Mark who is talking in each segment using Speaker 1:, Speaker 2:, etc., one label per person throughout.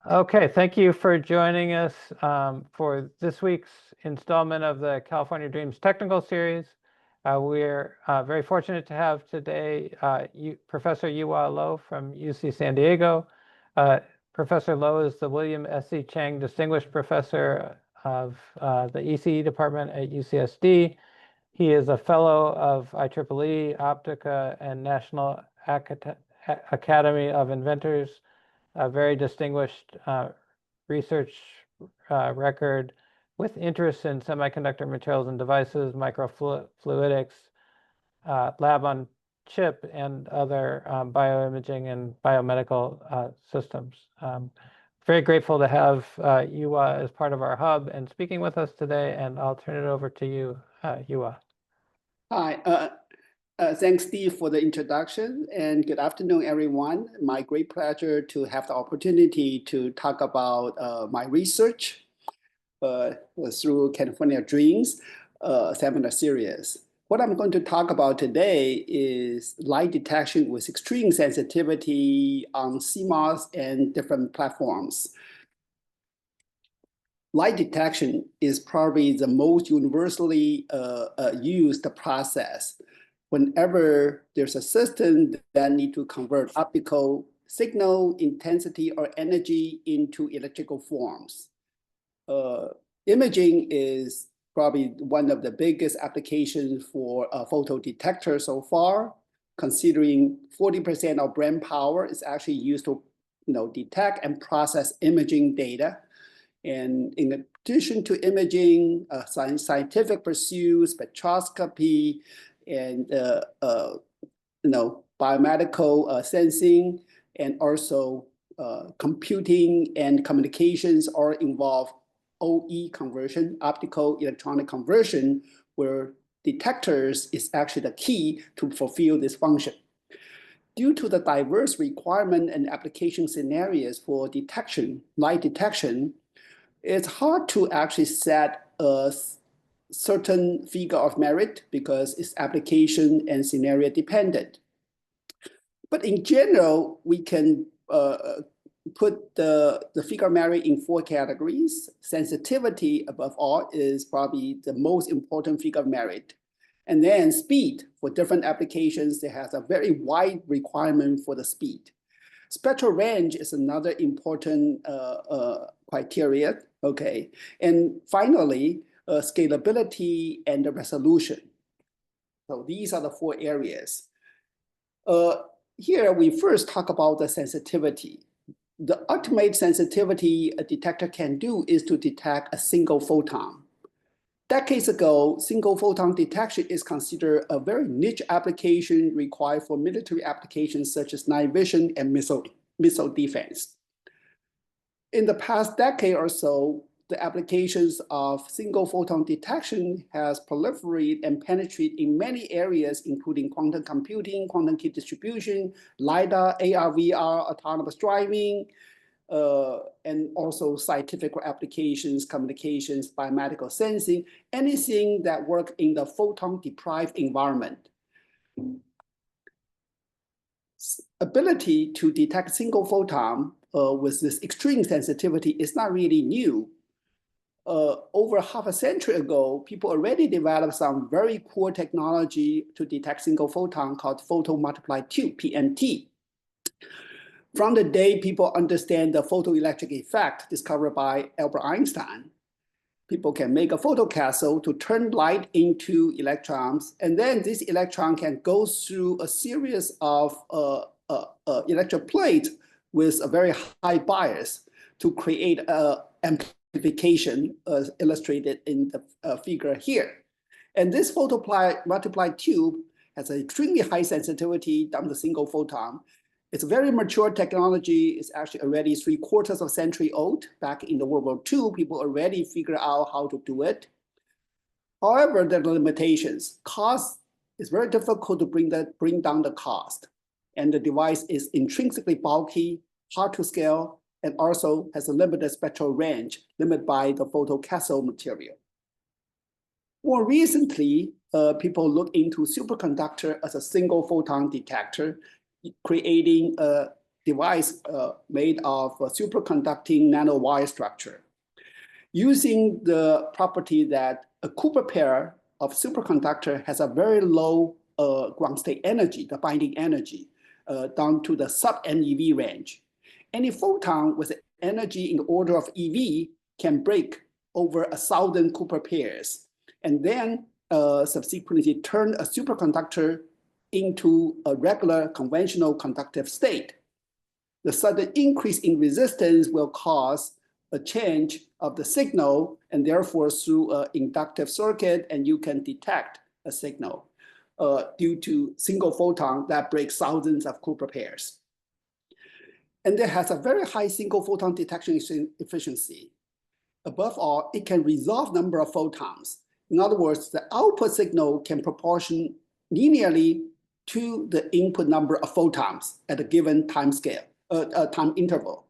Speaker 1: Okay, thank you for joining us for this week's installment of the California Dreams Technical Series. We're very fortunate to have today Professor Yuhua Lo from UC San Diego. Professor Lo is the William S.C. Chang Distinguished Professor of the ECE Department at UCSD. He is a fellow of IEEE, Optica, and National Academy of Inventors. A very distinguished research record with interest in semiconductor materials and devices, microfluidics, lab on chip, and other bioimaging and biomedical systems. Very grateful to have Yuhua as part of our hub and speaking with us today, and I'll turn it over to you, Yuhua.
Speaker 2: Hi. Thanks, Steve, for the introduction, and good afternoon, everyone. My great pleasure to have the opportunity to talk about my research through California Dreams seminar series. What I'm going to talk about today is light detection with extreme sensitivity on CMOS and different platforms. Light detection is probably the most universally used process whenever there's a system that needs to convert optical signal, intensity, or energy into electrical forms. Imaging is probably one of the biggest applications for a photodetector so far, considering 40% of brain power is actually used to detect and process imaging data. And in addition to imaging, scientific pursuits, spectroscopy, and biomedical sensing, and also computing and communications are involved. OE conversion, optical electronic conversion, where detectors is actually the key to fulfill this function. Due to the diverse requirement and application scenarios for detection, light detection, it's hard to actually set a certain figure of merit because it's application and scenario dependent. But in general, we can put the figure of merit in 4 categories. Sensitivity, above all, is probably the most important figure of merit. And then speed, for different applications, it has a very wide requirement for the speed. Spectral range is another important criteria, okay? And finally, scalability and the resolution. So these are the 4 areas. Here, we first talk about the sensitivity. The ultimate sensitivity a detector can do is to detect a single photon. Decades ago, single photon detection is considered a very niche application required for military applications such as night vision and missile defense. In the past decade or so, the applications of single photon detection has proliferated and penetrated in many areas, including quantum computing, quantum key distribution, LiDAR, AR, VR, autonomous driving, and also scientific applications, communications, biomedical sensing, anything that works in the photon-deprived environment. Ability to detect single photon with this extreme sensitivity is not really new. Over half a century ago, people already developed some very cool technology to detect single photon called photon multiplied tube, PMT. From the day people understand the photoelectric effect discovered by Albert Einstein, people can make a photocapsule to turn light into electrons, and then this electron can go through a series of electric plates with a very high bias to create amplification illustrated in the figure here. And this multiplied tube has an extremely high sensitivity down to single photon. It's a very mature technology. It's actually already 3/4 of a century old. Back in the World War II, people already figured out how to do it. However, there are limitations. Cost is very difficult to bring down the cost. And the device is intrinsically bulky, hard to scale, and also has a limited spectral range, limited by the photocapsule material. More recently, people look into superconductor as a single photon detector, creating a device made of a superconducting nanowire structure. Using the property that a Cooper pair of superconductor has a very low ground state energy, the binding energy, down to the sub-MeV range. Any photon with energy in the order of eV can break over 1,000 Cooper pairs, and then subsequently turn a superconductor into a regular conventional conductive state. The sudden increase in resistance will cause a change of the signal, and therefore through an inductive circuit, and you can detect a signal due to single photon that breaks thousands of Cooper pairs. And it has a very high single photon detection efficiency. Above all, it can resolve number of photons. In other words, the output signal can proportion linearly to the input number of photons at a given time scale, time interval.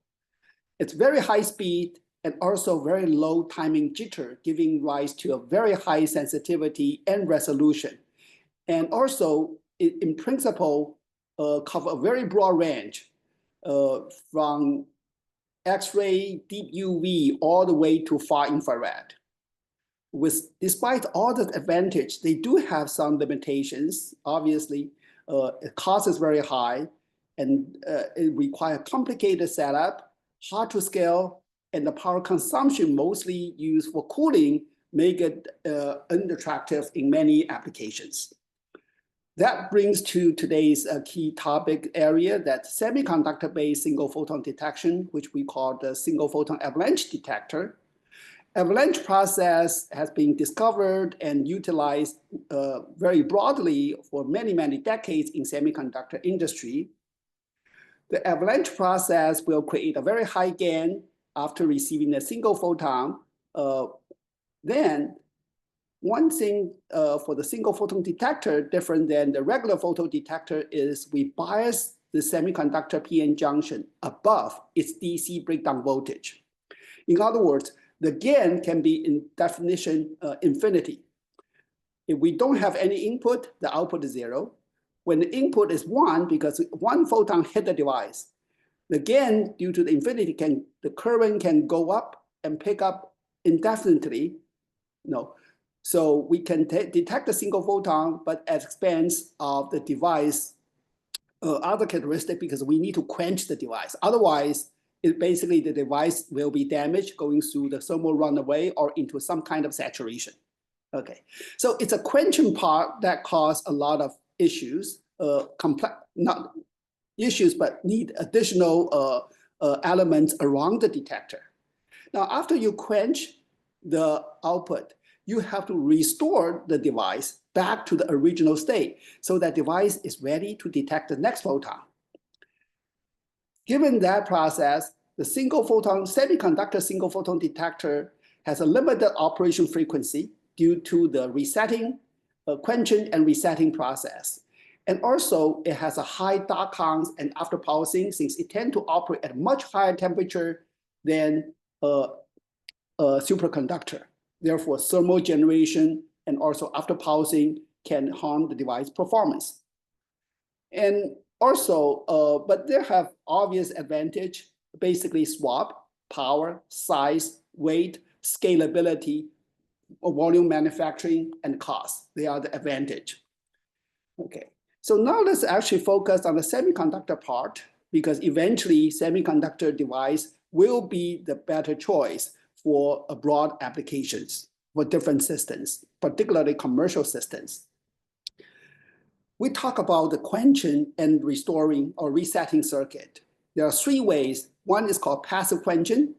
Speaker 2: It's very high speed and also very low timing jitter, giving rise to a very high sensitivity and resolution. And also, in principle, cover a very broad range from X-ray, deep UV, all the way to far infrared. Despite all the advantage, they do have some limitations. Obviously, the cost is very high, and it requires complicated setup, hard to scale, and the power consumption mostly used for cooling make it unattractive in many applications. That brings to today's key topic area, that semiconductor-based single photon detection, which we call the single photon avalanche detector. Avalanche process has been discovered and utilized very broadly for many, many decades in semiconductor industry. The avalanche process will create a very high gain after receiving a single photon. Then one thing for the single photon detector, different than the regular photon detector, is we bias the semiconductor PN junction above its DC breakdown voltage. In other words, the gain can be in definition infinity. If we don't have any input, the output is 0. When the input is 1, because one photon hit the device, the gain due to the infinity the current can go up and pick up indefinitely. No. So we can detect a single photon, but at expense of the device other characteristic, because we need to quench the device. Otherwise, basically the device will be damaged going through the thermal runaway or into some kind of saturation. Okay, so it's a quenching part that causes a lot of issues, not issues, but need additional elements around the detector. Now, after you quench the output, you have to restore the device back to the original state so that device is ready to detect the next photon. Given that process, the single photon semiconductor single photon detector has a limited operation frequency due to the resetting, quenching and resetting process. And also it has a high dark counts and after pulsing, since it tends to operate at a much higher temperature than a superconductor. Therefore, thermal generation and also after pulsing can harm the device performance. And also, but they have obvious advantage, basically swap, power, size, weight, scalability, volume manufacturing, and cost. They are the advantage. Okay, so now let's actually focus on the semiconductor part, because eventually semiconductor device will be the better choice for a broad applications for different systems, particularly commercial systems. We talk about the quenching and restoring or resetting circuit. There are 3 ways. One is called passive quenching.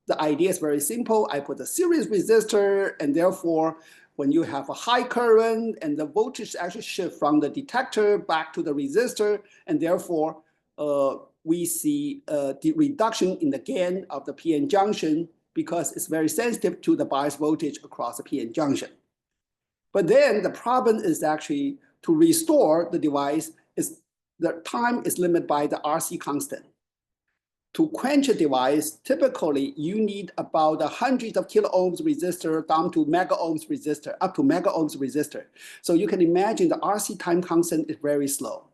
Speaker 2: The idea is very simple. I put a series resistor, and therefore, when you have a high current and the voltage actually shift from the detector back to the resistor, and therefore we see the reduction in the gain of the PN junction because it's very sensitive to the bias voltage across the PN junction. But then the problem is actually to restore the device, the time is limited by the RC constant. To quench a device, typically you need about hundreds of kilo ohms resistor down to mega ohms resistor, up to mega ohms resistor. So you can imagine the RC time constant is very slow.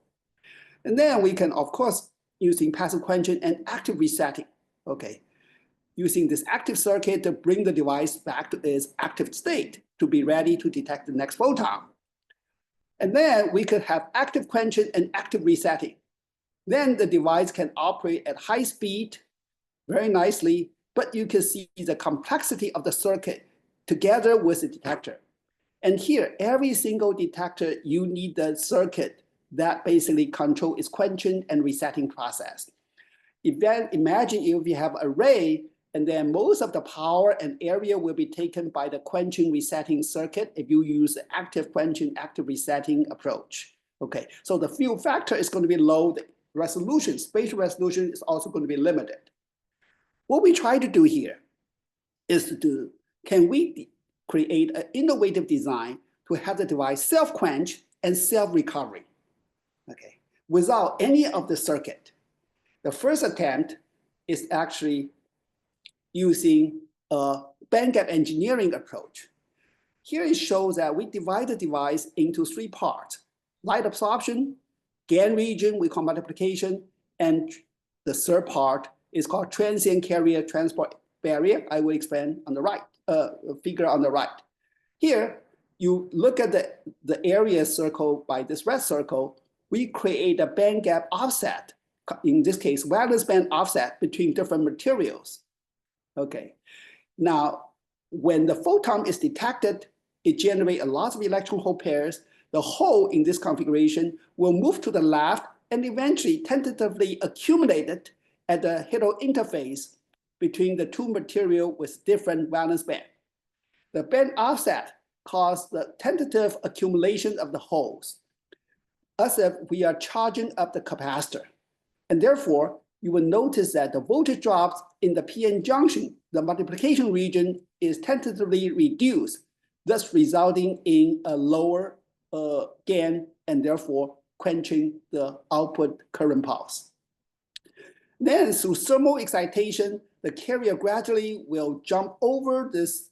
Speaker 2: And then we can, of course, using passive quenching and active resetting. Okay, using this active circuit to bring the device back to its active state to be ready to detect the next photon. And then we could have active quenching and active resetting. Then the device can operate at high speed very nicely, but you can see the complexity of the circuit together with the detector. And here, every single detector, you need the circuit that basically control its quenching and resetting process. Imagine if you have an array, and then most of the power and area will be taken by the quenching resetting circuit if you use the active quenching, active resetting approach. Okay, so the field factor is going to be low, the resolution, spatial resolution is also going to be limited. What we try to do here is to do, can we create an innovative design to have the device self-quench and self-recovery, okay, without any of the circuit. The first attempt is actually using a bandgap engineering approach. Here it shows that we divide the device into 3 parts: light absorption, GaN region, we call multiplication, and the third part is called transient carrier transport barrier. I will explain on the right, figure on the right. Here, you look at the area circled by this red circle, we create a bandgap offset, in this case, valence band offset between different materials. Okay, now, when the photon is detected, it generates a lot of electron hole pairs. The hole in this configuration will move to the left and eventually tentatively accumulate it at the hetero interface between the 2 materials with different valence band. The band offset causes the tentative accumulation of the holes, as if we are charging up the capacitor. And therefore, you will notice that the voltage drops in the PN junction, the multiplication region, is tentatively reduced, thus resulting in a lower gain and therefore quenching the output current pulse. Then through thermal excitation, the carrier gradually will jump over this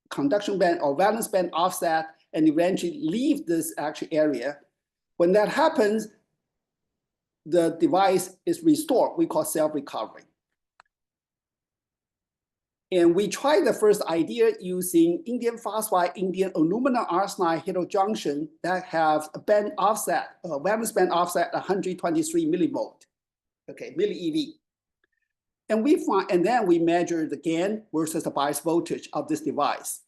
Speaker 2: conduction band or valence band offset and eventually leave this actual area. When that happens, the device is restored, we call self-recovery. And we tried the first idea using indium phosphide, indium aluminum arsenide heterojunction that have a band offset, valence band offset 123 millivolt, okay, milli-EV. And we find, and then we measure the gain versus the bias voltage of this device.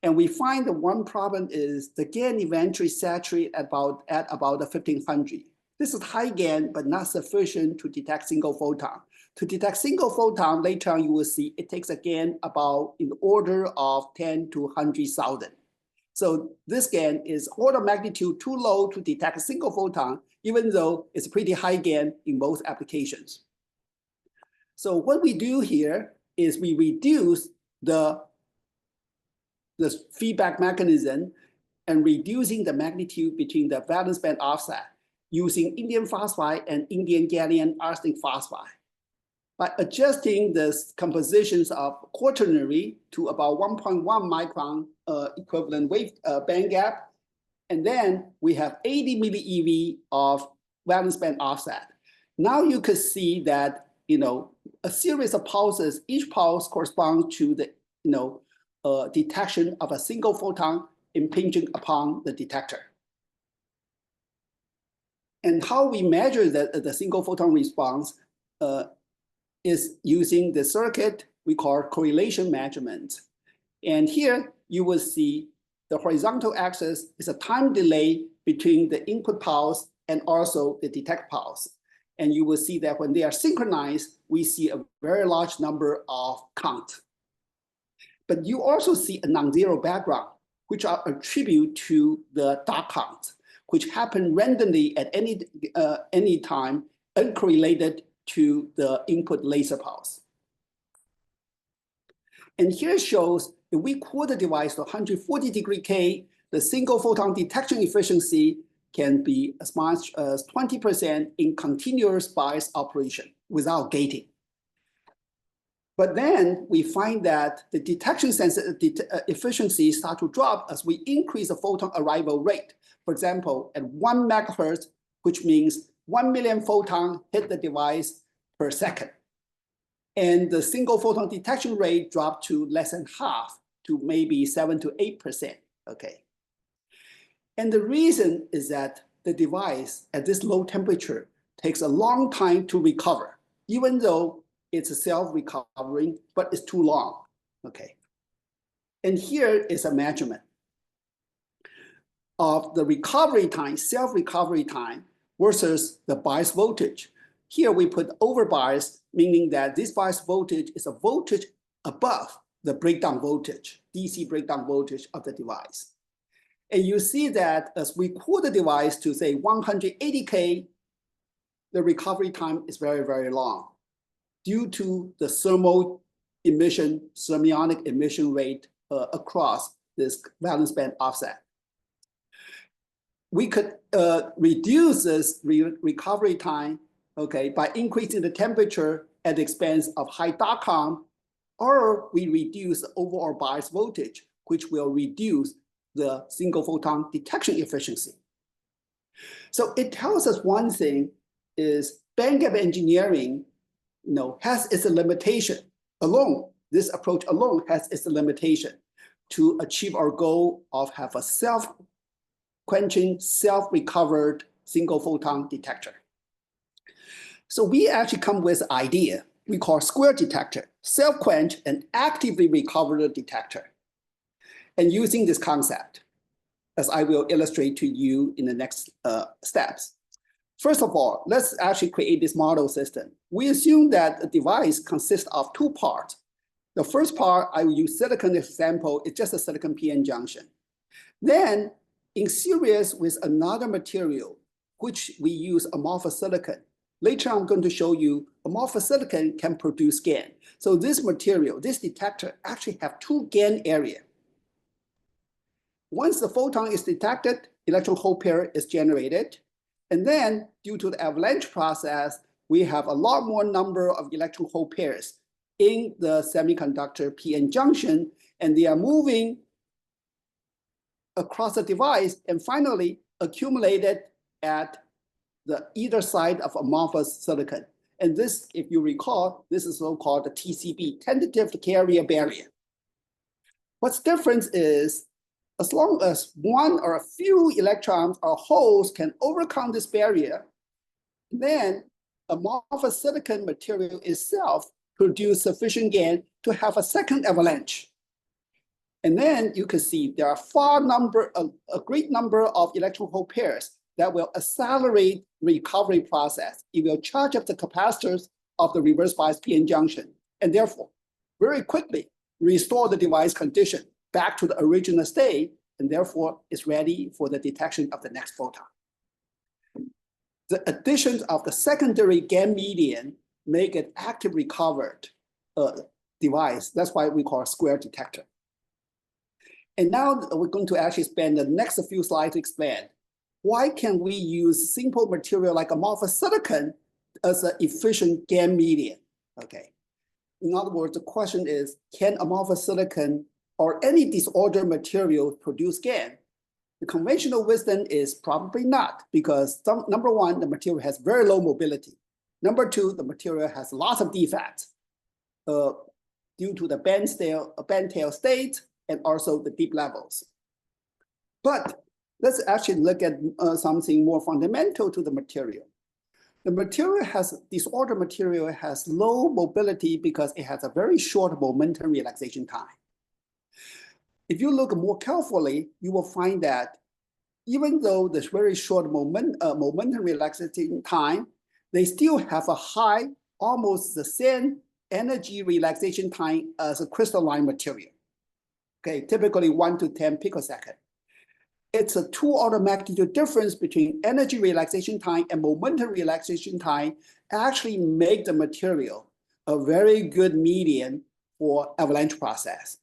Speaker 2: And we find the one problem is the gain eventually saturates at about 1500. This is high gain, but not sufficient to detect single photon. To detect single photon, later on you will see it takes a gain about in the order of 10 to 100,000. So this gain is order of magnitude too low to detect a single photon, even though it's pretty high gain in both applications. So what we do here is we reduce the feedback mechanism and reducing the magnitude between the valence band offset using indium phosphide and indium gallium arsenic phosphide. By adjusting the compositions of quaternary to about 1.1 micron equivalent wave band gap, and then we have 80 milli-EV of valence band offset. Now you could see that a series of pulses, each pulse corresponds to the detection of a single photon impinging upon the detector. And how we measure the single photon response is using the circuit we call correlation measurement. And here you will see the horizontal axis is a time delay between the input pulse and also the detect pulse. And you will see that when they are synchronized, we see a very large number of count. But you also see a non-zero background, which are attributed to the dot count, which happen randomly at any time, uncorrelated to the input laser pulse. And here shows if we cool the device to 140 degree K, the single photon detection efficiency can be as much as 20% in continuous bias operation without gating. But then we find that the detection efficiency starts to drop as we increase the photon arrival rate. For example, at 1 megahertz, which means 1 million photons hit the device per second. And the single photon detection rate dropped to less than half, to maybe 7 to 8%, okay? And the reason is that the device at this low temperature takes a long time to recover, even though it's self-recovering, but it's too long, okay? And here is a measurement of the recovery time, self-recovery time versus the bias voltage. Here we put over bias, meaning that this bias voltage is a voltage above the breakdown voltage, DC breakdown voltage of the device. And you see that as we cool the device to say 180K, the recovery time is very, very long due to the thermal emission, thermionic emission rate across this valence band offset. We could reduce this recovery time, okay, by increasing the temperature at the expense of high dot com, or we reduce the overall bias voltage, which will reduce the single photon detection efficiency. So it tells us one thing is bandgap engineering, has its limitation alone. This approach alone has its limitation to achieve our goal of have a self-quenching, self-recovered single photon detector. So we actually come with an idea we call SWIR detector, self-quench and actively recovered detector. And using this concept, as I will illustrate to you in the next steps. First of all, let's actually create this model system. We assume that the device consists of two parts. The first part, I will use silicon example, it's just a silicon PN junction. Then, in series with another material, which we use amorphous silicon. Later, I'm going to show you amorphous silicon can produce GaN. So this material, this detector, actually have two GaN areas. Once the photon is detected, electron hole pair is generated. And then, due to the avalanche process, we have a lot more number of electron hole pairs in the semiconductor PN junction, and they are moving across the device and finally accumulated at the either side of amorphous silicon. And this, if you recall, this is so-called the TCB, tentative carrier barrier. What's different is, as long as one or a few electrons or holes can overcome this barrier, then amorphous silicon material itself produce sufficient GaN to have a second avalanche. And then you can see there are a great number of electron hole pairs that will accelerate recovery process. It will charge up the capacitors of the reverse bias PN junction, and therefore very quickly restore the device condition back to the original state, and therefore is ready for the detection of the next photon. The addition of the secondary GaN median make it active recovered device. That's why we call it SWIR detector. And now we're going to actually spend the next few slides to explain why can we use simple material like amorphous silicon as an efficient GaN median, okay? In other words, the question is, can amorphous silicon or any disordered material produce GaN? The conventional wisdom is probably not, because number one, the material has very low mobility. Number two, the material has lots of defects due to the band tail state and also the deep levels. But let's actually look at something more fundamental to the material. The material disordered material has low mobility because it has a very short momentum relaxation time. If you look more carefully, you will find that even though there's very short momentum relaxation time, they still have a high, almost the same energy relaxation time as a crystalline material. Okay, typically 1 to 10 picosecond. It's a 2-order magnitude difference between energy relaxation time and momentum relaxation time actually make the material a very good median for avalanche process.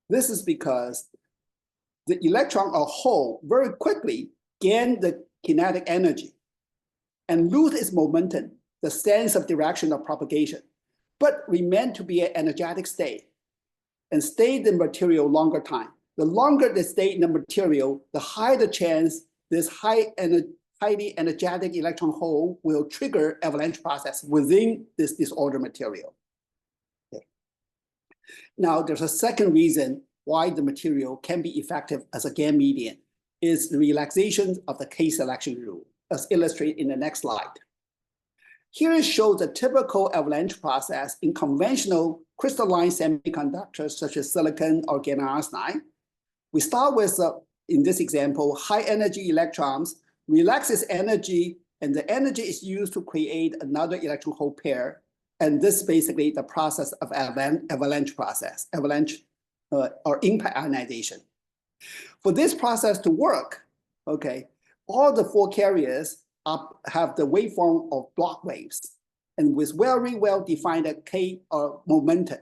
Speaker 2: This is because the electron or hole very quickly gain the kinetic energy and lose its momentum, the sense of direction of propagation, but remain to be an energetic state and stay in the material longer time. The longer they stay in the material, the higher the chance this high highly energetic electron hole will trigger avalanche process within this disorder material. Okay. Now, there's a second reason why the material can be effective as a GaN medium is the relaxation of the K-selection rule, as illustrated in the next slide. Here it shows a typical avalanche process in conventional crystalline semiconductors such as silicon or gallium arsenide. We start with, in this example, high energy electrons, relaxes energy, and the energy is used to create another electron hole pair. And this is basically the process of avalanche process, or impact ionization. For this process to work, okay, all the four carriers have the waveform of block waves, and with very well-defined K or momentum.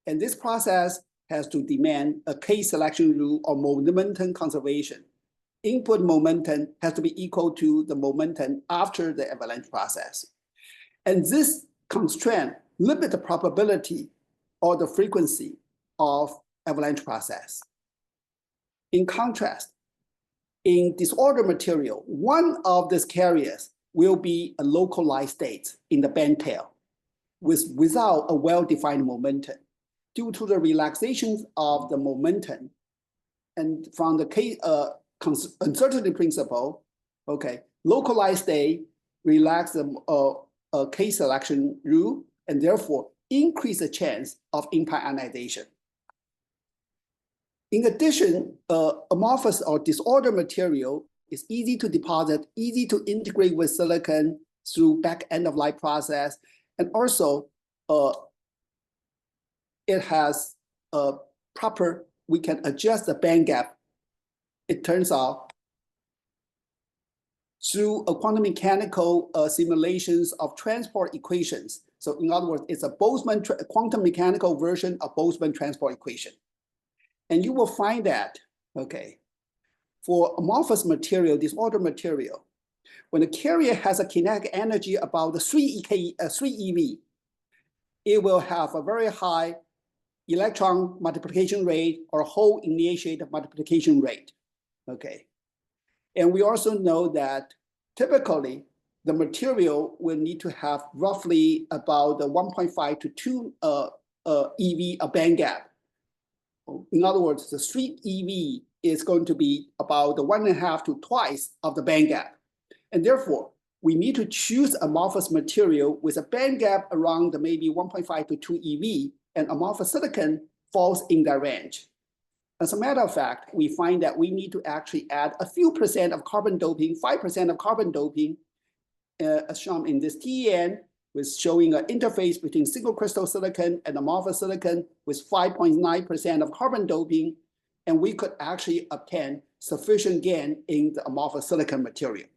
Speaker 2: And this process has to demand a K-selection rule or momentum conservation. Input momentum has to be equal to the momentum after the avalanche process. And this constraint limits the probability or the frequency of avalanche process. In contrast, in disorder material, one of these carriers will be a localized state in the band tail without a well-defined momentum due to the relaxation of the momentum. And from the uncertainty principle, okay, localized state relax the K-selection rule and therefore increase the chance of impact ionization. In addition, amorphous or disorder material is easy to deposit, easy to integrate with silicon through back end of life process, and also it has a proper, we can adjust the band gap, it turns out, through a quantum mechanical simulations of transport equations. So in other words, it's a Boltzmann quantum mechanical version of Boltzmann transport equation. And you will find that, okay, for amorphous material, disorder material, when the carrier has a kinetic energy about 3 eV, it will have a very high electron multiplication rate or hole initiated multiplication rate, okay? And we also know that typically the material will need to have roughly about the 1.5 to 2 eV a band gap. In other words, the 3 eV is going to be about the 1.5 to twice of the band gap. And therefore, we need to choose amorphous material with a band gap around the maybe 1.5 to 2 eV, and amorphous silicon falls in that range. As a matter of fact, we find that we need to actually add a few percent of carbon doping, 5% of carbon doping, as shown in this TEN, with showing an interface between single crystal silicon and amorphous silicon with 5.9% of carbon doping, and we could actually obtain sufficient gain in the amorphous silicon material.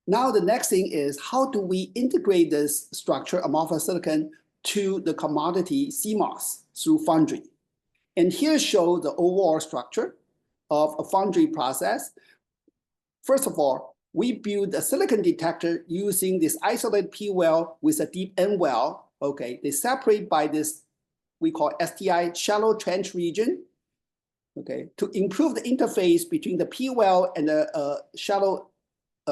Speaker 2: Now the next thing is, how do we integrate this structure, amorphous silicon, to the commodity CMOS through foundry? And here show the overall structure of a foundry process. First of all, we build a silicon detector using this isolated P well with a deep N well. Okay, they separate by this, we call STI, shallow trench region. Okay, to improve the interface between the P well and the shallow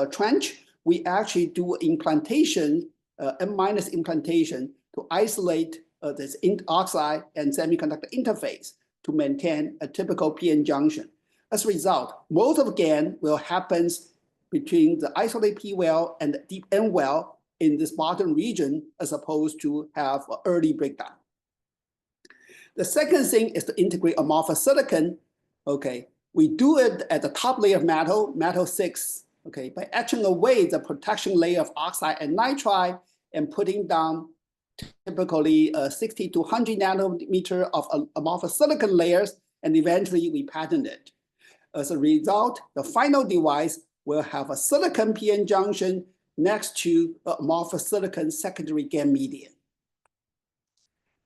Speaker 2: trench, we actually do implantation, N- implantation to isolate this oxide and semiconductor interface to maintain a typical PN junction. As a result, most of GaN will happen between the isolated P well and the deep N well in this bottom region, as opposed to have an early breakdown. The second thing is to integrate amorphous silicon. Okay, we do it at the top layer of metal 6, okay, by etching away the protection layer of oxide and nitride and putting down typically 60 to 100 nanometer of amorphous silicon layers, and eventually we patent it. As a result, the final device will have a silicon PN junction next to amorphous silicon secondary GaN medium.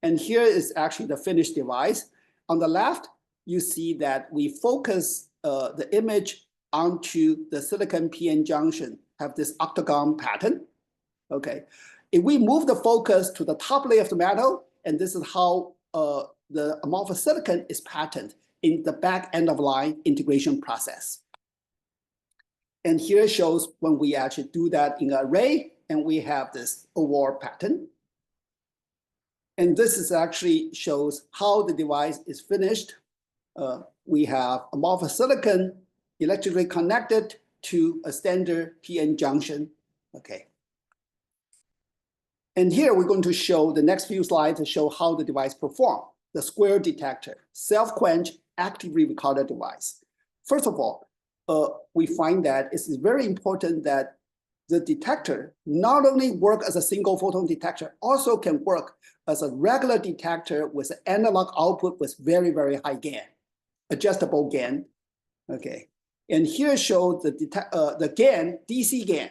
Speaker 2: And here is actually the finished device. On the left, you see that we focus the image onto the silicon PN junction, have this octagon pattern. Okay, if we move the focus to the top layer of the metal, and this is how the amorphous silicon is patterned in the back end of line integration process. And here shows when we actually do that in an array, and we have this overall pattern. And this is actually shows how the device is finished. We have amorphous silicon electrically connected to a standard PN junction. Okay. And here we're going to show the next few slides to show how the device performs. The SWIR detector, self-quenched actively recorded device. First of all, we find that it's very important that the detector not only work as a single photon detector, also can work as a regular detector with an analog output with very, very high gain, adjustable gain. Okay, and here shows the gain, DC gain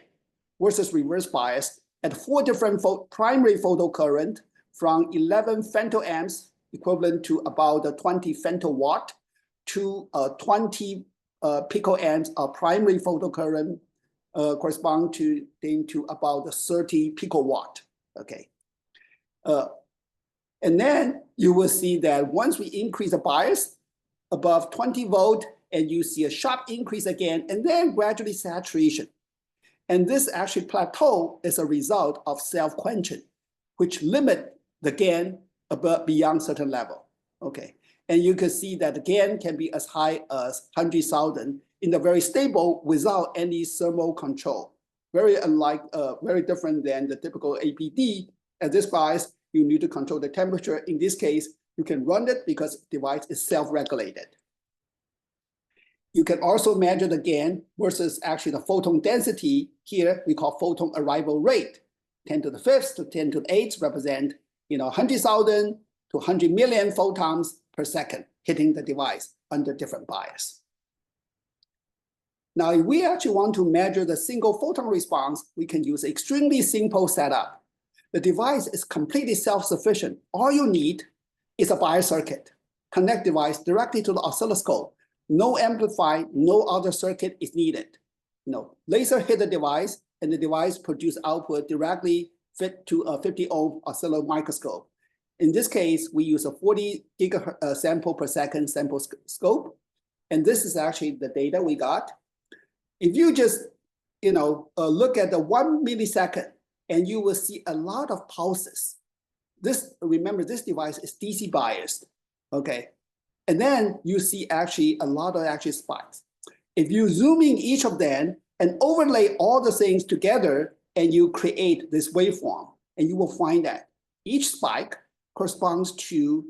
Speaker 2: versus reverse bias at 4 different primary photocurrent from 11 femtoamps, equivalent to about 20 femtowatt, to 20 picoamps of primary photocurrent, correspond to about 30 picowatt. Okay. And then you will see that once we increase the bias above 20 volt, and you see a sharp increase again, and then gradually saturation. And this actually plateau is a result of self-quenching, which limit the gain above beyond certain level. Okay. And you can see that the gain can be as high as 100,000 in the very stable without any thermal control. Very different than the typical APD. At this bias, you need to control the temperature. In this case, you can run it because the device is self-regulated. You can also measure the gain versus actually the photon density. Here we call photon arrival rate. 10 to the 5th to 10 to the 8th represent 100,000 to 100 million photons per second hitting the device under different bias. Now, if we actually want to measure the single photon response, we can use extremely simple setup. The device is completely self-sufficient. All you need is a bias circuit. Connect device directly to the oscilloscope. No amplifier, no other circuit is needed. Laser hit the device, and the device produce output directly fit to a 50 ohm oscilloscope microscope. In this case, we use a 40 gigahertz sample per second sample scope. And this is actually the data we got. If you just look at the 1 millisecond, and you will see a lot of pulses. Remember, this device is DC biased. Okay. And then you see actually a lot of spikes. If you zoom in each of them and overlay all the things together, and you create this waveform, and you will find that each spike corresponds to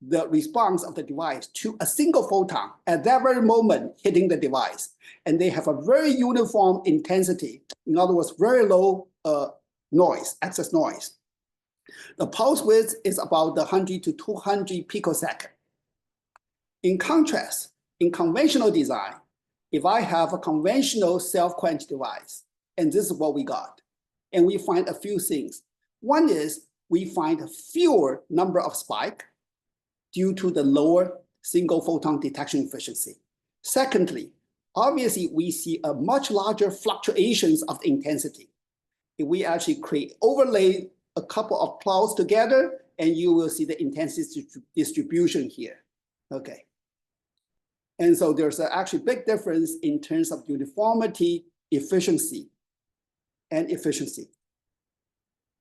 Speaker 2: the response of the device to a single photon at that very moment hitting the device. And they have a very uniform intensity. In other words, very low noise, excess noise. The pulse width is about 100 to 200 picosecond. In contrast, in conventional design, if I have a conventional self-quench device, and this is what we got, and we find a few things. One is we find a fewer number of spikes due to the lower single photon detection efficiency. Secondly, obviously, we see a much larger fluctuations of intensity. If we actually overlay a couple of clouds together, and you will see the intensity distribution here. Okay. And so there's actually big difference in terms of uniformity, efficiency.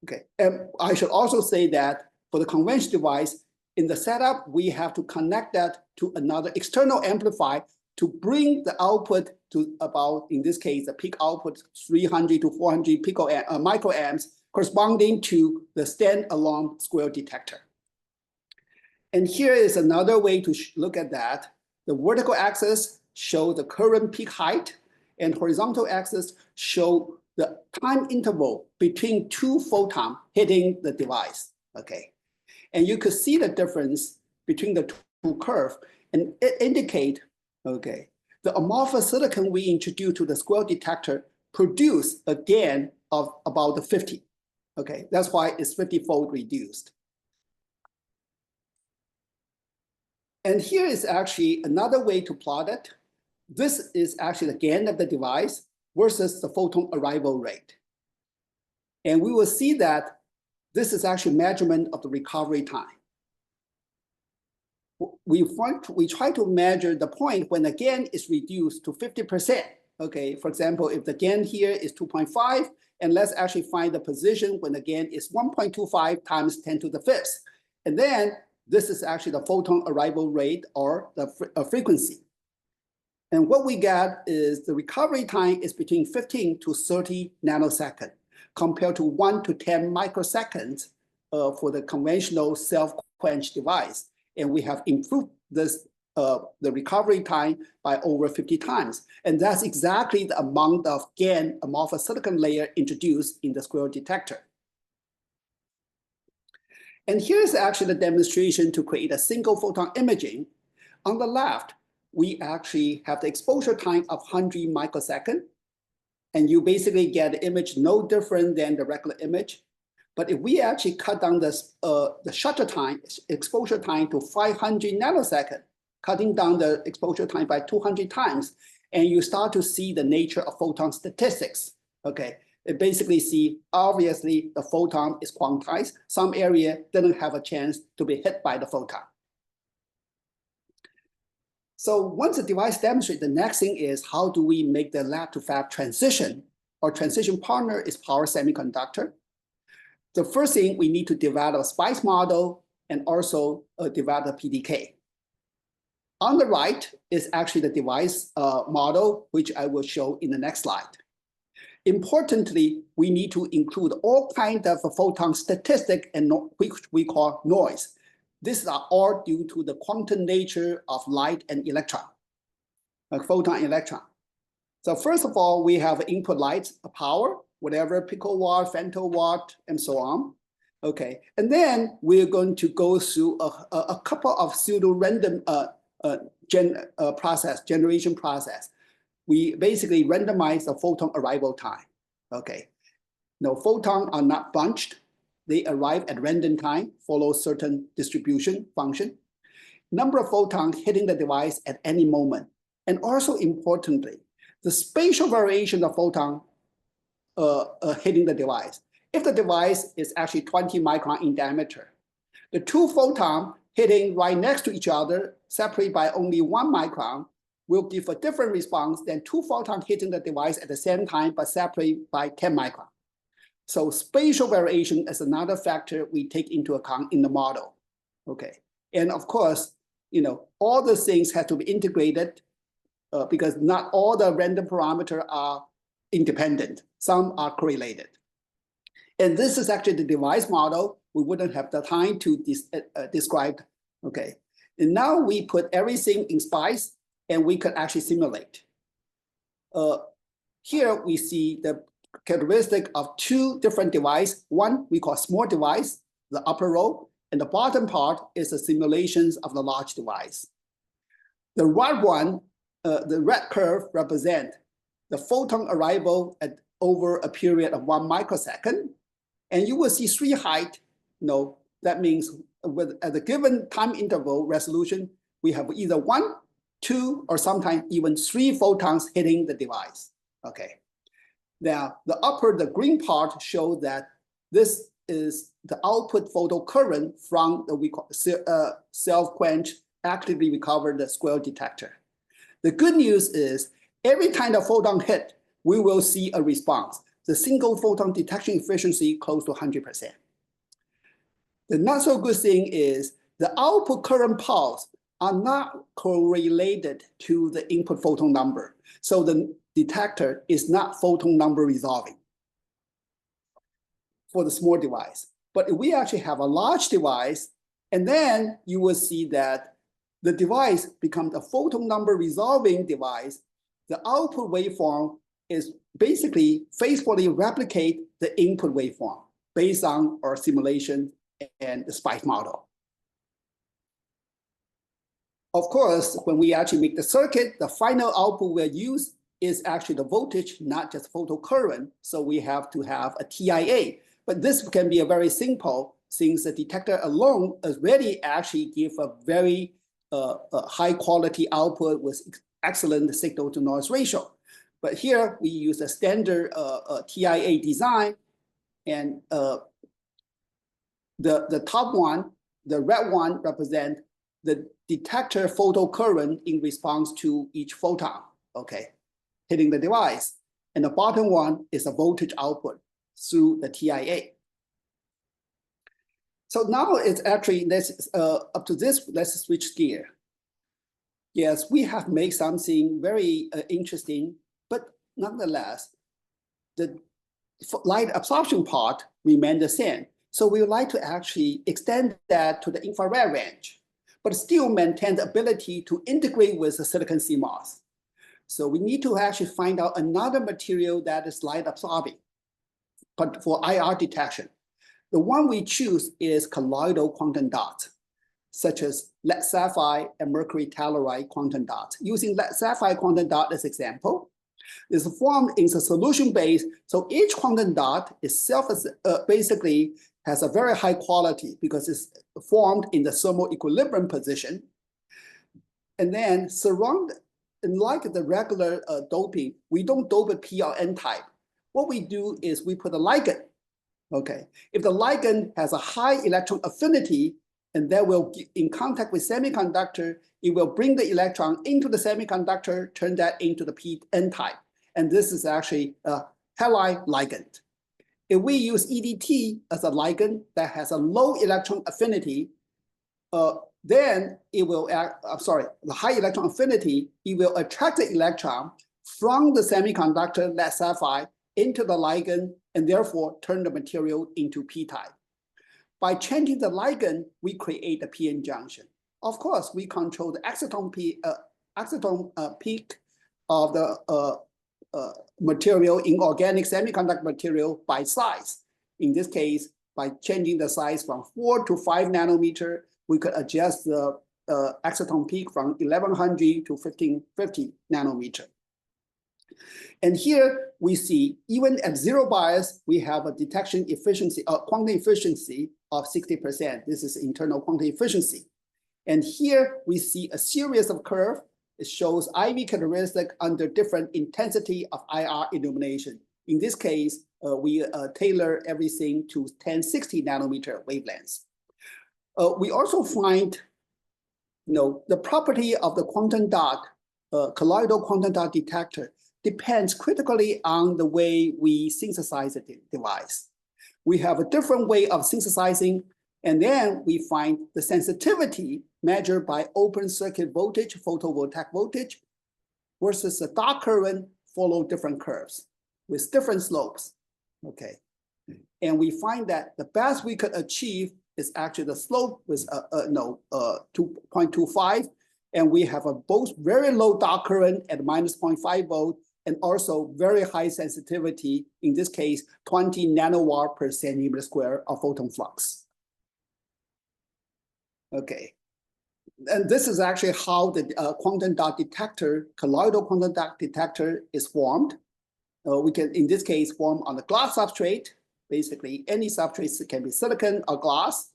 Speaker 2: Okay, and I should also say that for the conventional device, in the setup, we have to connect that to another external amplifier to bring the output to about, in this case, the peak output 300 to 400 microamps, corresponding to the standalone SWIR detector. And here is another way to look at that. The vertical axis shows the current peak height, and horizontal axis show the time interval between 2 photons hitting the device. Okay, and you could see the difference between the 2 curves, and it indicate, okay, the amorphous silicon we introduced to the SWIR detector produce a gain of about 50. Okay, that's why it's 50-fold reduced. And here is actually another way to plot it. This is actually the gain of the device versus the photon arrival rate. And we will see that this is actually measurement of the recovery time. We try to measure the point when the gain is reduced to 50%. Okay, for example, if the gain here is 2.5, and let's actually find the position when the gain is 1.25 times 10 to the fifth. And then this is actually the photon arrival rate or the frequency. And what we get is the recovery time is between 15 to 30 nanoseconds compared to 1 to 10 microseconds for the conventional self-quenched device. And we have improved this the recovery time by over 50 times. And that's exactly the amount of gain amorphous silicon layer introduced in the SWIR detector. And here's actually the demonstration to create a single photon imaging. On the left, we actually have the exposure time of 100 microseconds. And you basically get the image no different than the regular image. But if we actually cut down the shutter time, exposure time to 500 nanoseconds, cutting down the exposure time by 200 times, and you start to see the nature of photon statistics. Okay, you basically see, obviously, the photon is quantized. Some area didn't have a chance to be hit by the photon. So once the device demonstrates, the next thing is how do we make the lab to fab transition? Our transition partner is power semiconductor. The first thing, we need to develop a SPICE model and also develop a PDK. On the right is actually the device model, which I will show in the next slide. Importantly, we need to include all kinds of photon statistic and which we call noise. These are all due to the quantum nature of light and electron, like photon and electron. So first of all, we have input light, power, whatever, picowatt, femtowatt, and so on. Okay, and then we're going to go through a couple of pseudo-random generation process. We basically randomize the photon arrival time. Okay, no, photons are not bunched. They arrive at random time, follow certain distribution function. Number of photons hitting the device at any moment. And also importantly, the spatial variation of photon hitting the device. If the device is actually 20 micron in diameter, the two photons hitting right next to each other, separated by only 1 micron, will give a different response than two photons hitting the device at the same time, but separated by 10 micron. So spatial variation is another factor we take into account in the model. Okay, and of course, all the things have to be integrated because not all the random parameters are independent. Some are correlated. And this is actually the device model. We wouldn't have the time to describe. Okay, and now we put everything in SPICE, and we could actually simulate. Here we see the characteristic of two different devices. One we call small device, the upper row, and the bottom part is the simulations of the large device. The red one, the red curve represent the photon arrival at over a period of 1 microsecond. And you will see 3 height. That means at a given time interval resolution, we have either 1, 2, or sometimes even 3 photons hitting the device. Okay. Now, the green part shows that this is the output photocurrent from the self-quenched actively recovered SWIR detector. The good news is every time the photon hit, we will see a response. The single photon detection efficiency close to 100%. The not so good thing is the output current pulse are not correlated to the input photon number. So the detector is not photon number resolving for the small device. But if we actually have a large device, and then you will see that the device becomes a photon number resolving device, the output waveform is basically faithfully replicate the input waveform based on our simulation and the SPICE model. Of course, when we actually make the circuit, the final output we'll use is actually the voltage, not just photocurrent. So we have to have a TIA. But this can be a very simple, since the detector alone already actually give a very high quality output with excellent signal to noise ratio. But here we use a standard TIA design, and the top one, the red one, represent the detector photocurrent in response to each photon, okay, hitting the device. And the bottom one is a voltage output through the TIA. So now it's actually, up to this, let's switch gear. Yes, we have made something very interesting, but nonetheless, the light absorption part remained the same. So we would like to actually extend that to the infrared range, but still maintain the ability to integrate with the silicon CMOS. So we need to actually find out another material that is light absorbing, but for IR detection. The one we choose is colloidal quantum dots, such as lead sapphire and mercury telluride quantum dots. Using lead sapphire quantum dot as example, it's formed in the solution base. So each quantum dot itself is, basically has a very high quality because it's formed in the thermal equilibrium position. And then like the regular doping, we don't dope a P or N type. What we do is we put a ligand. Okay, if the ligand has a high electron affinity, and that will get in contact with semiconductor, it will bring the electron into the semiconductor, turn that into the P-N type. And this is actually a halide ligand. If we use EDT as a ligand that has a low electron affinity, then it will, the high electron affinity, it will attract the electron from the semiconductor lead sapphire into the ligand, and therefore turn the material into P-type. By changing the ligand, we create a p-n junction. Of course, we control the exciton peak of the material in organic semiconductor material by size. In this case, by changing the size from 4 to 5 nanometer, we could adjust the exciton peak from 1100 to 1550 nanometer. And here we see, even at zero bias, we have a detection efficiency, quantum efficiency of 60%. This is internal quantum efficiency. And here we see a series of curves. It shows IV characteristic under different intensity of IR illumination. In this case, we tailor everything to 1060 nanometer wavelengths. We also find, the property of the quantum dot, colloidal quantum dot detector depends critically on the way we synthesize the device. We have a different way of synthesizing, and then we find the sensitivity measured by open circuit voltage, photovoltaic voltage, versus the dark current follow different curves with different slopes, okay? And we find that the best we could achieve is actually the slope with 2.25, and we have both very low dark current at -0.5 volt, and also very high sensitivity, in this case, 20 nanowatt per centimeter square of photon flux. Okay, and this is actually how the quantum dot detector, colloidal quantum dot detector is formed. We can, in this case, form on the glass substrate. Basically, any substrate can be silicon or glass.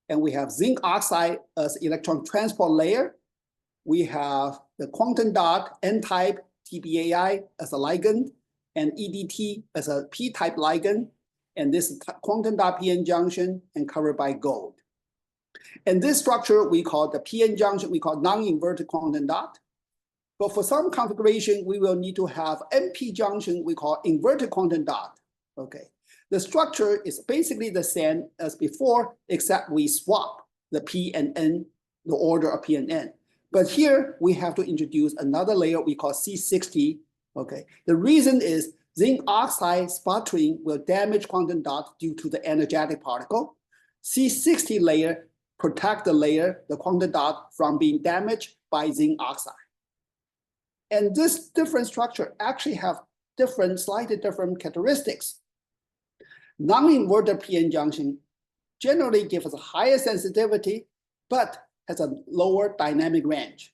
Speaker 2: And we have zinc oxide as electron transport layer. We have the quantum dot N-type TBAI as a ligand, and EDT as a P-type ligand, and this quantum dot p-n junction and covered by gold. And this structure we call the p-n junction, we call non-inverted quantum dot. But for some configuration, we will need to have NP junction, we call inverted quantum dot. Okay, the structure is basically the same as before, except we swap the P and N, the order of P and N. But here we have to introduce another layer we call C60. Okay, the reason is zinc oxide sputtering will damage quantum dot due to the energetic particle. C60 layer protect the layer, the quantum dot, from being damaged by zinc oxide. And this different structure actually have slightly different characteristics. Non-inverted p-n junction generally gives us a higher sensitivity, but has a lower dynamic range.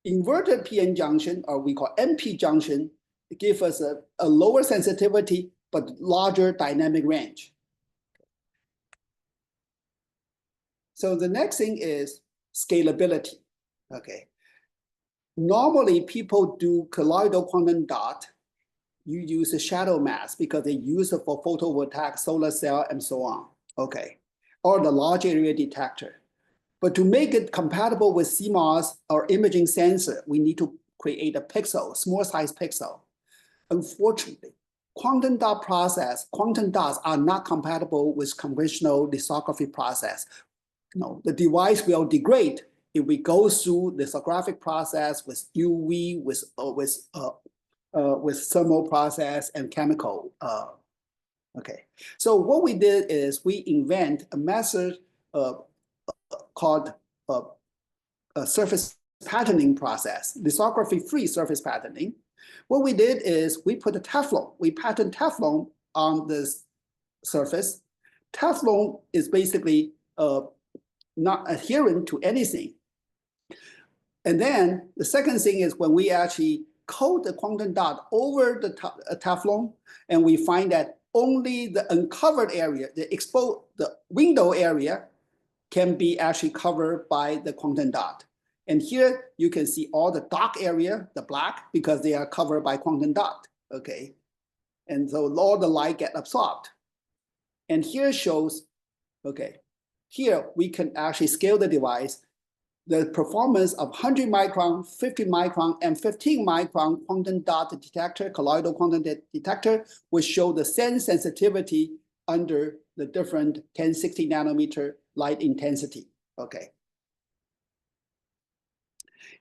Speaker 2: Inverted p-n junction, or we call NP junction, gives us a lower sensitivity, but larger dynamic range. So the next thing is scalability, okay? Normally people do colloidal quantum dot, you use a shadow mask because they use it for photovoltaic, solar cell, and so on, okay? Or the large area detector. But to make it compatible with CMOS or imaging sensor, we need to create a pixel, small size pixel. Unfortunately, quantum dot quantum dots are not compatible with conventional lithography process. No, the device will degrade if we go through lithographic process with UV, with thermal process and chemical. Okay, so what we did is we invent a method called a surface patterning process, lithography-free surface patterning. What we did is we put a Teflon, we patterned Teflon on this surface. Teflon is basically not adherent to anything. And then the second thing is when we actually coat the quantum dot over the Teflon, and we find that only the uncovered area, the window area, can be actually covered by the quantum dot. And here you can see all the dark area, the black, because they are covered by quantum dot. Okay, and so all the light get absorbed. And here shows, okay, here we can actually scale the device. The performance of 100 micron, 50 micron, and 15 micron quantum dot detector, colloidal quantum detector, will show the same sensitivity under the different 1060 nanometer light intensity. Okay.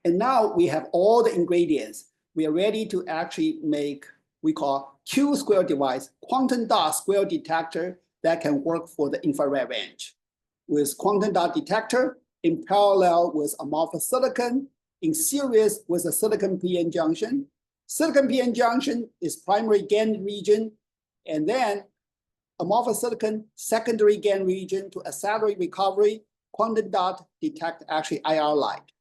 Speaker 2: And now we have all the ingredients. We are ready to actually make, we call Q-square device, quantum dot square detector that can work for the infrared range. With quantum dot detector, in parallel with amorphous silicon, in series with a silicon p-n junction. Silicon p-n junction is primary GaN region, and then amorphous silicon secondary GaN region to accelerate recovery. Quantum dot detect actually IR light.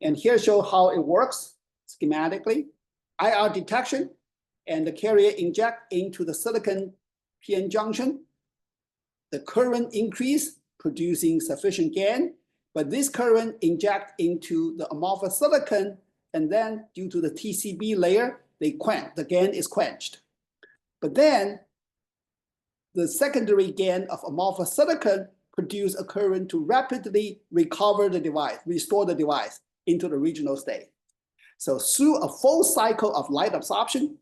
Speaker 2: And here show how it works schematically. IR detection, and the carrier inject into the silicon p-n junction. The current increase producing sufficient GaN. But this current inject into the amorphous silicon, and then due to the TCB layer, the GaN is quenched. But then the secondary GaN of amorphous silicon produce a current to rapidly recover the device, restore the device into the original state. So through a full cycle of light absorption,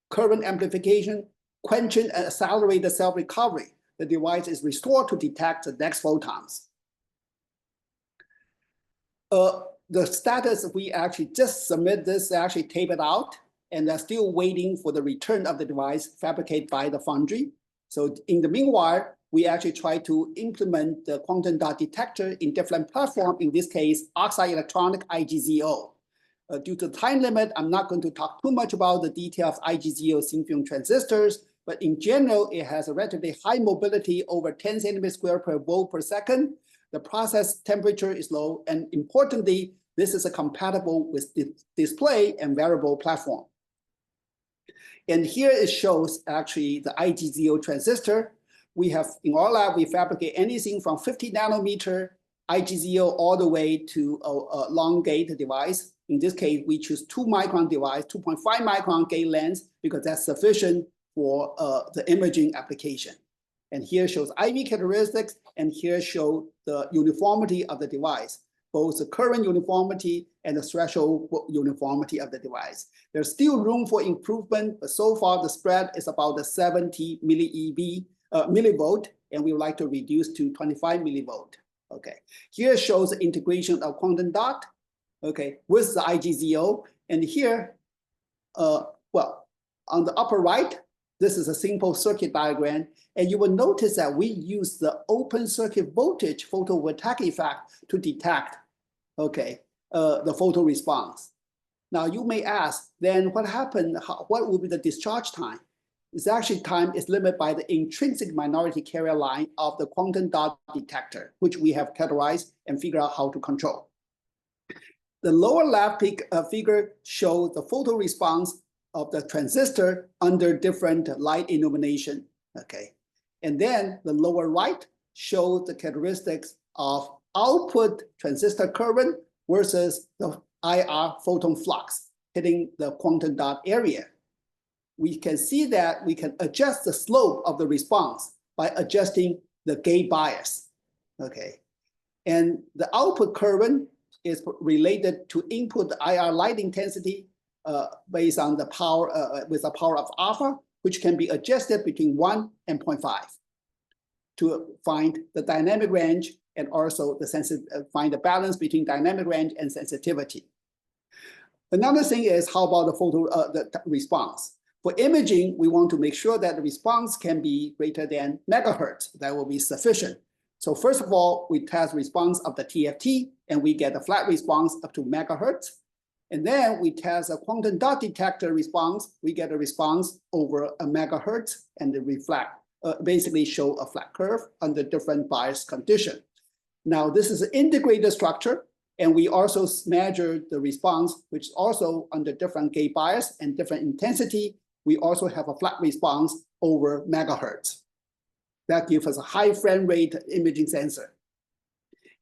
Speaker 2: current amplification, quenching, and accelerated self-recovery, the device is restored to detect the next photons. The status, we actually just submit this, actually tape it out, and they're still waiting for the return of the device fabricated by the foundry. So in the meanwhile, we actually try to implement the quantum dot detector in different platforms, in this case, oxide electronic IGZO. Due to the time limit, I'm not going to talk too much about the details of IGZO thin film transistors, but in general, it has a relatively high mobility over 10 centimeters squared per volt per second. The process temperature is low, and importantly, this is compatible with the display and wearable platform. And here it shows actually the IGZO transistor. We have, in our lab, we fabricate anything from 50 nanometer IGZO all the way to a long gate device. In this case, we choose 2 micron device, 2.5 micron gate length, because that's sufficient for the imaging application. And here shows IV characteristics, and here show the uniformity of the device, both the current uniformity and the threshold uniformity of the device. There's still room for improvement, but so far the spread is about the 70 millivolt, and we would like to reduce to 25 millivolt. Okay, here shows the integration of quantum dot, okay, with the IGZO, and here, well, on the upper right, this is a simple circuit diagram, and you will notice that we use the open circuit voltage photovoltaic effect to detect, okay, the photo response. Now you may ask, then what happened? What will be the discharge time? It's actually time is limited by the intrinsic minority carrier line of the quantum dot detector, which we have categorized and figure out how to control. The lower left figure shows the photo response of the transistor under different light illumination, okay? And then the lower right shows the characteristics of output transistor current versus the IR photon flux hitting the quantum dot area. We can see that we can adjust the slope of the response by adjusting the gate bias, okay? And the output current is related to input IR light intensity based on the power with a power of alpha, which can be adjusted between 1 and 0.5 to find the dynamic range and also the find the balance between dynamic range and sensitivity. Another thing is how about the response? For imaging, we want to make sure that the response can be greater than megahertz. That will be sufficient. So first of all, we test response of the TFT, and we get a flat response up to megahertz. And then we test a quantum dot detector response. We get a response over a megahertz, and it reflect, basically show a flat curve under different bias condition. Now, this is an integrated structure, and we also measure the response, which is also under different gate bias and different intensity. We also have a flat response over megahertz. That gives us a high frame rate imaging sensor.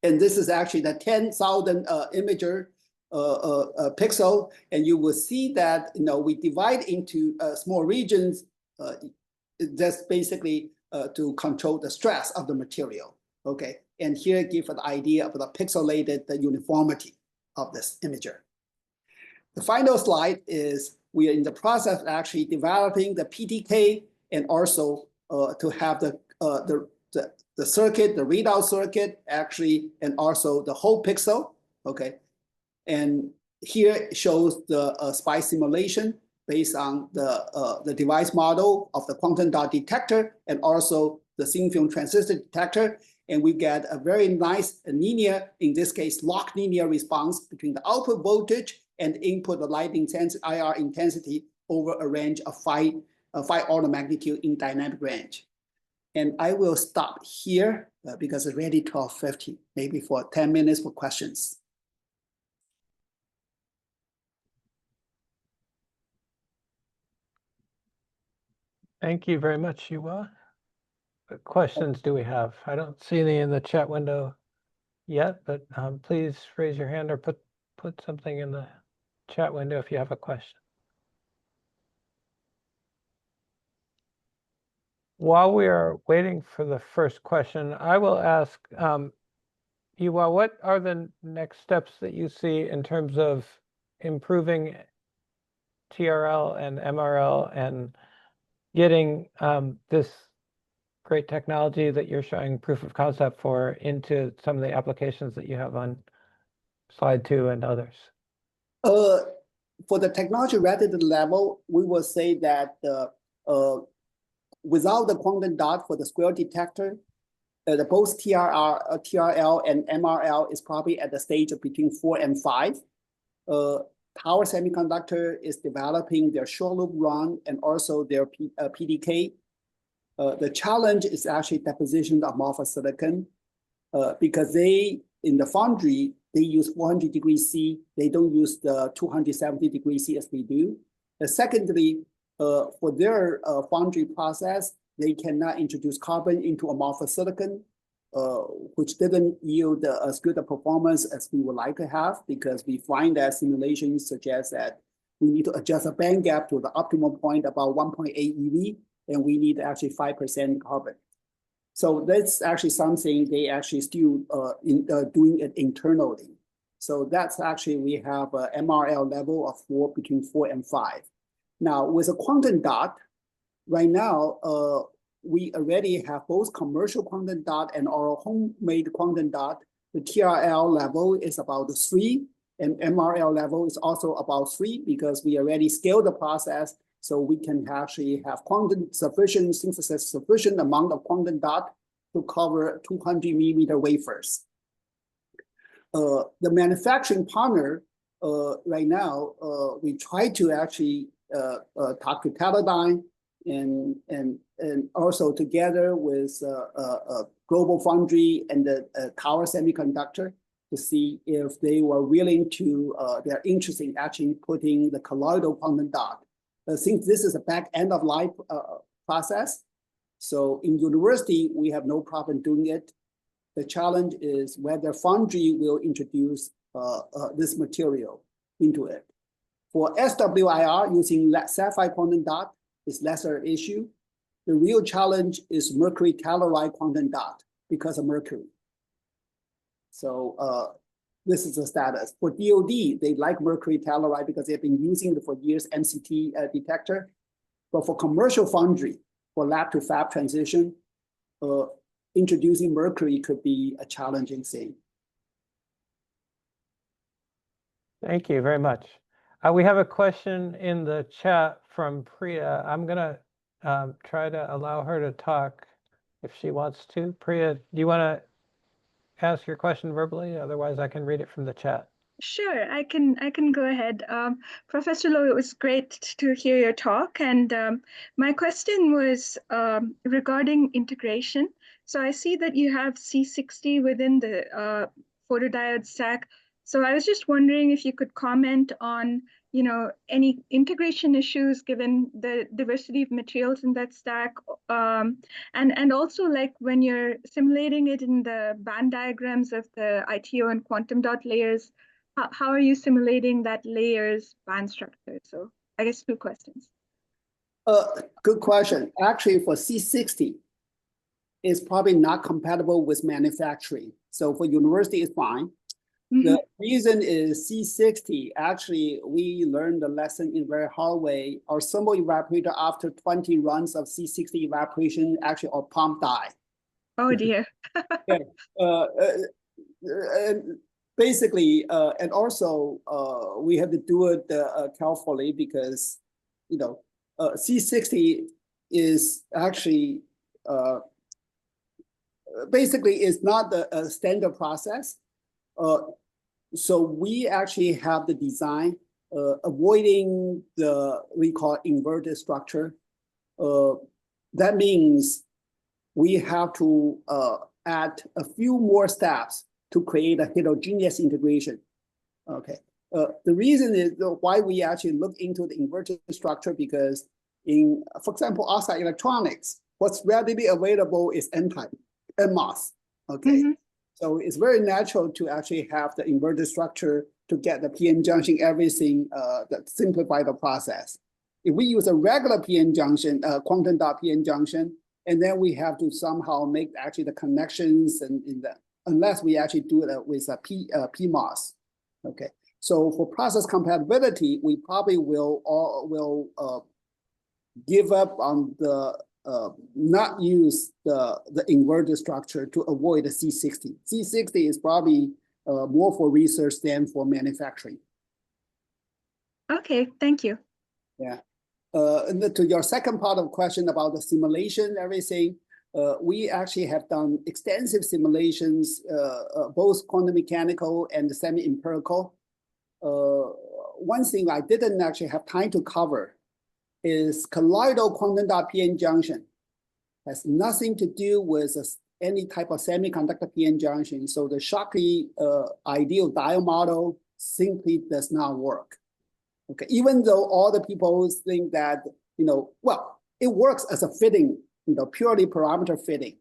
Speaker 2: And this is actually the 10,000 imager pixel, and you will see that we divide into small regions. That's basically to control the stress of the material. Okay, and here give an idea of the pixelated uniformity of this imager. The final slide is we are in the process of actually developing the PTK and also to have the circuit, the readout circuit actually, and also the whole pixel. Okay, and here it shows the SPY simulation based on the device model of the quantum dot detector and also the thin film transistor detector. And we get a very nice linear, in this case, log linear response between the output voltage and input the light intensity, IR intensity over a range of 5 order magnitude in dynamic range. And I will stop here because it's already 12:50, maybe for 10 minutes for questions.
Speaker 1: Thank you very much, Yuhua. What questions do we have? I don't see any in the chat window yet, but please raise your hand or put something in the chat window if you have a question. While we are waiting for the first question, I will ask Yuhua, what are the next steps that you see in terms of improving TRL and MRL and getting this great technology that you're showing proof of concept for into some of the applications that you have on slide 2 and others?
Speaker 2: For the technology relative level, we will say that without the quantum dot for the square detector, both TRL and MRL is probably at the stage of between 4 and 5. Tower Semiconductor is developing their short loop run and also their PDK. The challenge is actually deposition of amorphous silicon because in the foundry, they use 400 degrees C. They don't use the 270 degrees C as we do. Secondly, for their foundry process, they cannot introduce carbon into amorphous silicon, which didn't yield as good a performance as we would like to have, because we find that simulations suggest that we need to adjust the band gap to the optimal point about 1.8 eV, and we need actually 5% carbon. So that's actually something they actually still doing it internally. So that's actually, we have a MRL level of between 4 and 5. Now with a quantum dot, right now, we already have both commercial quantum dot and our homemade quantum dot. The TRL level is about 3, and MRL level is also about 3 because we already scaled the process, so we can actually have sufficient amount of quantum dot to cover 200 millimeter wafers. The manufacturing partner right now, we try to actually talk to Teledyne and also together with Global Foundry and the Tower Semiconductor to see if they were willing to, they're interested in actually putting the colloidal quantum dot. Since this is a back end of life process, so in university, we have no problem doing it. The challenge is whether Foundry will introduce this material into it. For SWIR, using sapphire quantum dot is lesser issue. The real challenge is mercury telluride quantum dot because of mercury. So this is the status. For DoD, they like mercury telluride because they've been using it for years, MCT detector. But for commercial foundry, for lab to fab transition, introducing mercury could be a challenging thing.
Speaker 1: Thank you very much. We have a question in the chat from Priya. I'm going to try to allow her to talk if she wants to. Priya, do you want to ask your question verbally? Otherwise, I can read it from the chat.
Speaker 3: Sure, I can go ahead. Professor Low, it was great to hear your talk. And my question was regarding integration. So I see that you have C60 within the photodiode stack. So I was just wondering if you could comment on, any integration issues given the diversity of materials in that stack, and also like when you're simulating it in the band diagrams of the ITO and quantum dot layers, how are you simulating that layers band structure? So I guess 2 questions.
Speaker 2: Good question. Actually, for C60, it's probably not compatible with manufacturing. So for university, it's fine. The reason is C60, actually, we learned the lesson in a very hard way. Our thermal evaporator, after 20 runs of C60 evaporation, actually our pump die.
Speaker 3: Oh dear.
Speaker 2: Okay. And basically, and also we have to do it carefully because, C60 is actually, basically is not the standard process. So we actually have the design avoiding we call inverted structure. That means we have to add a few more steps to create a heterogeneous integration. Okay. The reason is why we actually look into the inverted structure because for example, outside electronics, what's readily available is N-type, NMOS. Okay. So it's very natural to actually have the inverted structure to get the PN junction, everything that simplify the process. If we use a regular PN junction, quantum dot PN junction, and then we have to somehow make actually the connections and unless we actually do it with a PMOS. Okay. So for process compatibility, we probably will give up on the not use the inverted structure to avoid the C60. C60 is probably more for research than for manufacturing.
Speaker 3: Okay, thank you.
Speaker 2: Yeah. And to your second part of the question about the simulation, everything, we actually have done extensive simulations, both quantum mechanical and semi-empirical. One thing I didn't actually have time to cover is colloidal quantum dot PN junction has nothing to do with any type of semiconductor PN junction. So the Shockley ideal diode model simply does not work. Okay, even though all the people think that, well, it works as a fitting, purely parameter fitting,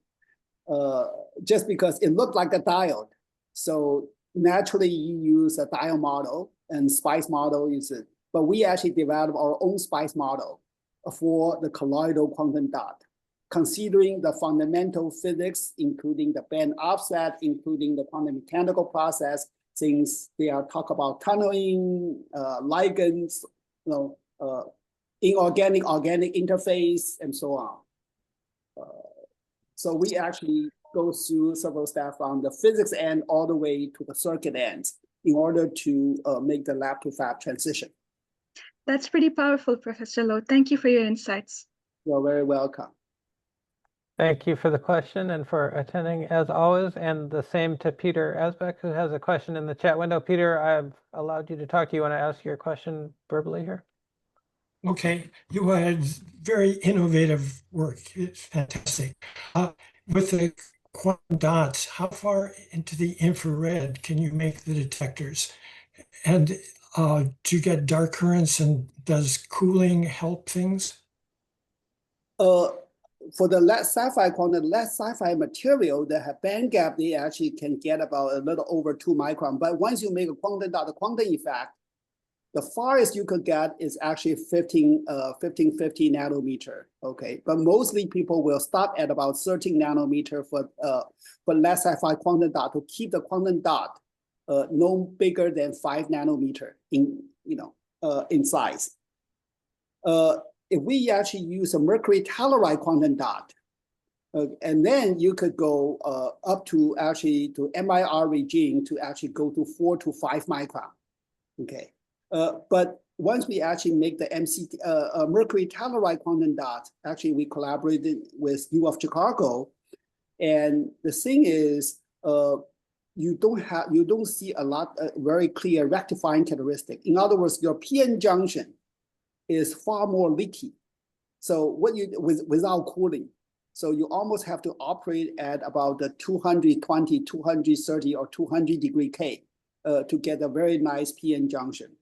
Speaker 2: just because it looked like a diode. So naturally you use a diode model and SPICE model is it. But we actually developed our own SPICE model for the colloidal quantum dot, considering the fundamental physics, including the band offset, including the quantum mechanical process, since they are talk about tunneling, ligands, inorganic, organic interface, and so on. So we actually go through several steps from the physics end all the way to the circuit end in order to make the lab to fab transition.
Speaker 3: That's pretty powerful, Professor Low. Thank you for your insights.
Speaker 2: You're very welcome.
Speaker 1: Thank you for the question and for attending as always. And the same to Peter Asbeck, who has a question in the chat window. Peter, I've allowed you to talk. Do you want to ask your question verbally here?
Speaker 4: Okay, you had very innovative work. It's fantastic. With the quantum dots, how far into the infrared can you make the detectors? And do you get dark currents, and does cooling help things?
Speaker 2: For the lead sapphire quantum, lead sapphire material that have band gap, they actually can get about a little over 2 micron. But once you make a quantum dot, the quantum effect, the farthest you could get is actually 1550 nanometer. Okay, but mostly people will stop at about 13 nanometer for lead sapphire quantum dot to keep the quantum dot no bigger than 5 nanometer in in size. If we actually use a mercury telluride quantum dot, and then you could go up to actually to NIR regime to actually go to 4 to 5 micron. Okay, but once we actually make the mercury telluride quantum dot, actually we collaborated with U of Chicago, and the thing is, you don't see a lot very clear rectifying characteristic. In other words, your PN junction is far more leaky. So what you without cooling, so you almost have to operate at about the 220, 230, or 200 degree K to get a very nice PN junction.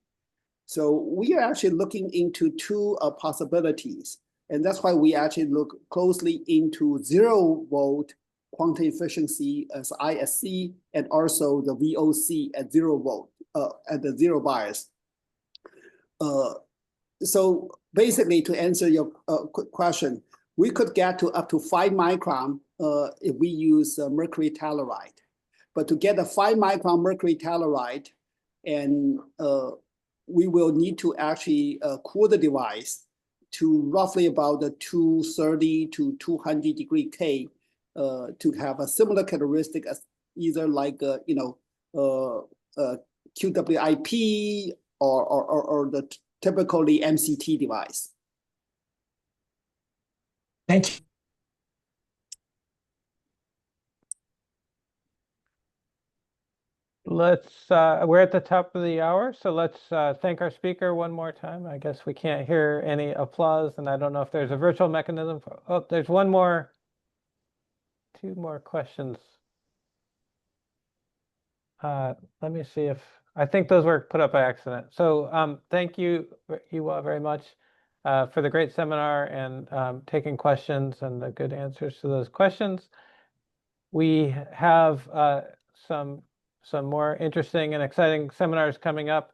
Speaker 2: So we are actually looking into two possibilities, and that's why we actually look closely into 0 volt quantum efficiency as ISC, and also the VOC at 0 volt at the zero bias. So basically, to answer your quick question, we could get to up to 5 micron if we use mercury telluride. But to get a 5 micron mercury telluride, and we will need to actually cool the device to roughly about the 230 to 200 degree K to have a similar characteristic as either like QWIP or the typically MCT device.
Speaker 4: Thank you.
Speaker 1: We're at the top of the hour, so let's thank our speaker one more time. I guess we can't hear any applause, and I don't know if there's a virtual mechanism. Oh, there's two more questions. Let me see if, I think those were put up by accident. So thank you all very much for the great seminar and taking questions and the good answers to those questions. We have some more interesting and exciting seminars coming up.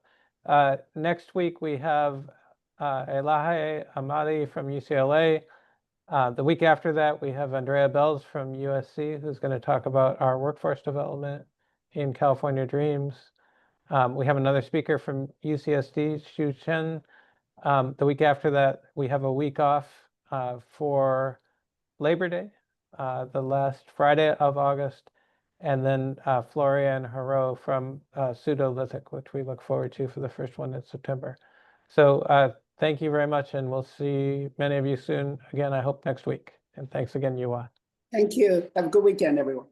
Speaker 1: Next week, we have Elahe Ahmadi from UCLA. The week after that, we have Andrea Bells from USC, who's going to talk about our workforce development in California Dreams. We have another speaker from UCSD, Xu Chen. The week after that, we have a week off for Labor Day, the last Friday of August, and then Florian Haro from Pseudolithic, which we look forward to for the first one in September. So thank you very much, and we'll see many of you soon again, I hope next week. And thanks again, Yuhua.
Speaker 2: Thank you. Have a good weekend, everyone.